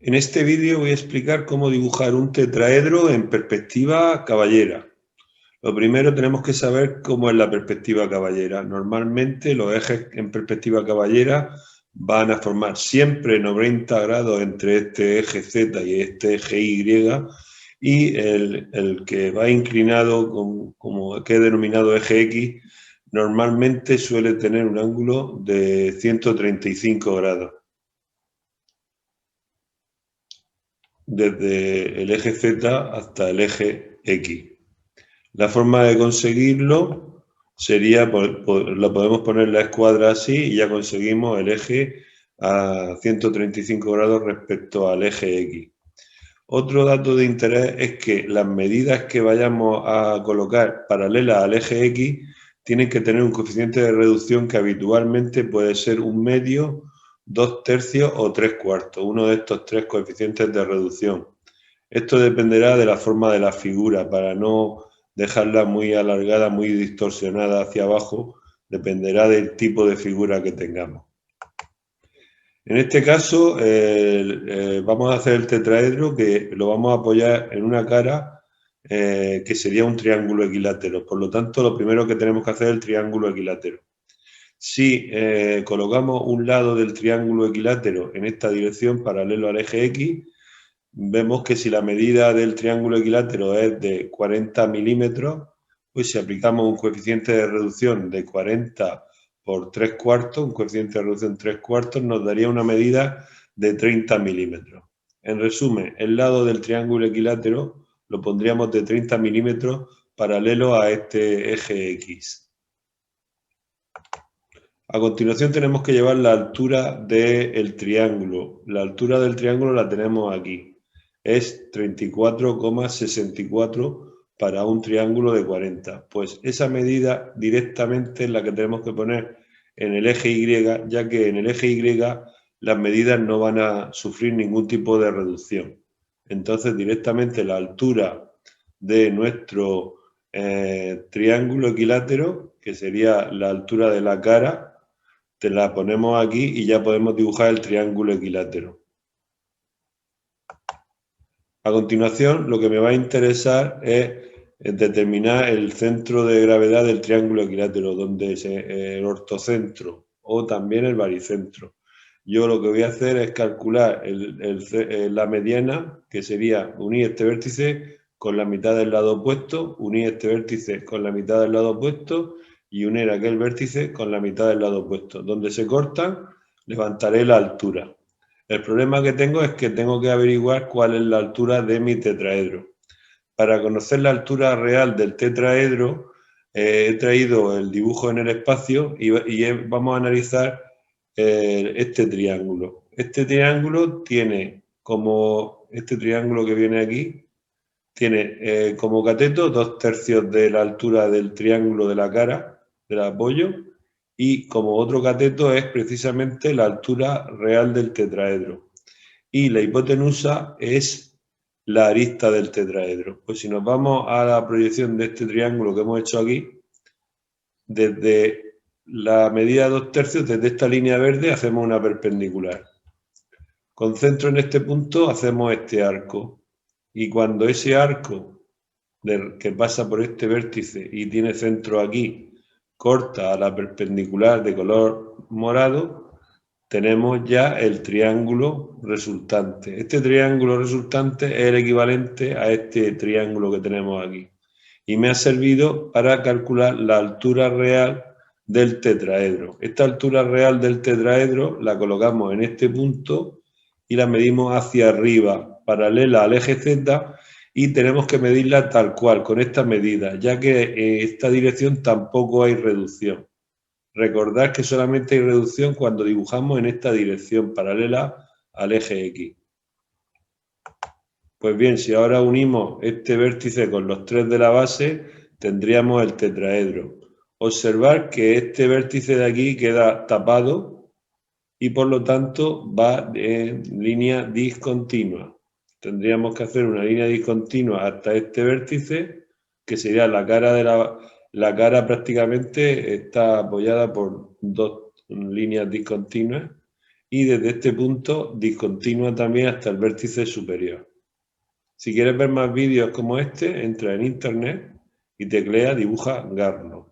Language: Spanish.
En este vídeo voy a explicar cómo dibujar un tetraedro en perspectiva caballera. Lo primero tenemos que saber cómo es la perspectiva caballera. Normalmente los ejes en perspectiva caballera van a formar siempre 90 grados entre este eje Z y este eje Y, y el que va inclinado, como que es denominado eje X, normalmente suele tener un ángulo de 135 grados. Desde el eje Z hasta el eje X. La forma de conseguirlo sería, lo podemos poner la escuadra así y ya conseguimos el eje a 135 grados respecto al eje X. Otro dato de interés es que las medidas que vayamos a colocar paralelas al eje X tienen que tener un coeficiente de reducción que habitualmente puede ser 1/2, 2/3 o 3/4, uno de estos tres coeficientes de reducción. Esto dependerá de la forma de la figura, para no dejarla muy alargada, muy distorsionada hacia abajo, dependerá del tipo de figura que tengamos. En este caso vamos a hacer el tetraedro, que lo vamos a apoyar en una cara que sería un triángulo equilátero. Por lo tanto, lo primero que tenemos que hacer es el triángulo equilátero. Si colocamos un lado del triángulo equilátero en esta dirección paralelo al eje X, vemos que si la medida del triángulo equilátero es de 40 milímetros, pues si aplicamos un coeficiente de reducción de 40 por 3/4, un coeficiente de reducción 3/4, nos daría una medida de 30 milímetros. En resumen, el lado del triángulo equilátero lo pondríamos de 30 milímetros paralelo a este eje X. A continuación tenemos que llevar la altura del triángulo. La altura del triángulo la tenemos aquí. Es 34,64 para un triángulo de 40. Pues esa medida directamente es la que tenemos que poner en el eje Y, ya que en el eje Y las medidas no van a sufrir ningún tipo de reducción. Entonces directamente la altura de nuestro triángulo equilátero, que sería la altura de la cara, te la ponemos aquí y ya podemos dibujar el triángulo equilátero. A continuación, lo que me va a interesar es determinar el centro de gravedad del triángulo equilátero, donde es el ortocentro o también el baricentro. Yo lo que voy a hacer es calcular la mediana, que sería unir este vértice con la mitad del lado opuesto, unir este vértice con la mitad del lado opuesto y unir aquel vértice con la mitad del lado opuesto. Donde se cortan, levantaré la altura. El problema que tengo es que tengo que averiguar cuál es la altura de mi tetraedro. Para conocer la altura real del tetraedro, he traído el dibujo en el espacio y vamos a analizar este triángulo. Este triángulo tiene como, este triángulo que viene aquí, tiene como cateto 2/3 de la altura del triángulo de la cara, del apoyo, y como otro cateto es precisamente la altura real del tetraedro. Y la hipotenusa es la arista del tetraedro. Pues si nos vamos a la proyección de este triángulo que hemos hecho aquí, desde la medida 2/3, desde esta línea verde, hacemos una perpendicular. Con centro en este punto hacemos este arco. Y cuando ese arco que pasa por este vértice y tiene centro aquí, corta a la perpendicular de color morado, tenemos ya el triángulo resultante. Este triángulo resultante es el equivalente a este triángulo que tenemos aquí. Y me ha servido para calcular la altura real del tetraedro. Esta altura real del tetraedro la colocamos en este punto y la medimos hacia arriba, paralela al eje Z, y tenemos que medirla tal cual, con esta medida, ya que en esta dirección tampoco hay reducción. Recordad que solamente hay reducción cuando dibujamos en esta dirección paralela al eje X. Pues bien, si ahora unimos este vértice con los tres de la base, tendríamos el tetraedro. Observar que este vértice de aquí queda tapado y por lo tanto va en línea discontinua. Tendríamos que hacer una línea discontinua hasta este vértice, que sería la cara de la cara prácticamente está apoyada por dos líneas discontinuas, y desde este punto discontinua también hasta el vértice superior. Si quieres ver más vídeos como este, entra en internet y teclea dibuja Carnot.